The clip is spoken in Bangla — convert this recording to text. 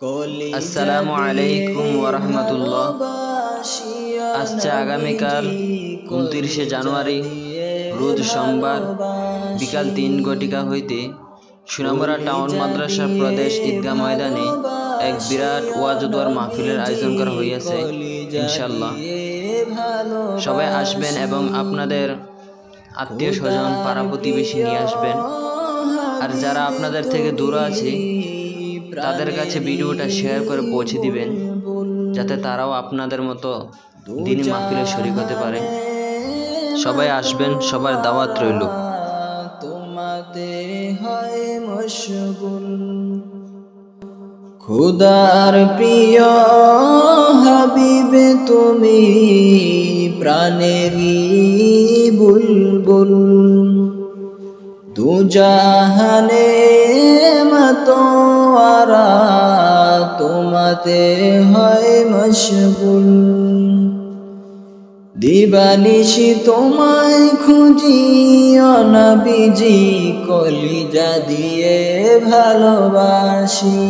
আসসালামু আলাইকুম ওয়া রাহমাতুল্লাহ। আজ আগামীকাল 29শে জানুয়ারি রোজ সোমবার বিকাল 3 ঘটিকা হইতে সুনামুরা টাউন মাদ্রাসা প্রদেশ ঈদগাহ ময়দানে এক বিরাট ওয়াজ ও দোয়ার মাহফিলের আয়োজন করা হইয়াছে। ইনশাআল্লাহ সবাই আসবেন এবং আপনাদের আত্মীয় স্বজন পাড়া প্রতিবেশী নিয়ে আসবেন। আর যারা আপনাদের থেকে দূরে আছে তাদের কাছে ভিডিওটা শেয়ার করে পৌঁছে দিবেন, যাতে তারাও আপনাদের মতো দিনী মাহফিলে শরীক হতে পারে। সবাই আসবেন, সবার দাওয়াত রইল। তোমাতে হয় মশগুল খুদার প্রিয় হাবিবে তুমি প্রাণেরই বুলবুল, দুজাহানে মাতোয়ারা তোমাতে হয় মশগুল। দিবানিশি তোমায় খুঁজি নবীজি, কলিজা দিয়ে ভালোবাসি।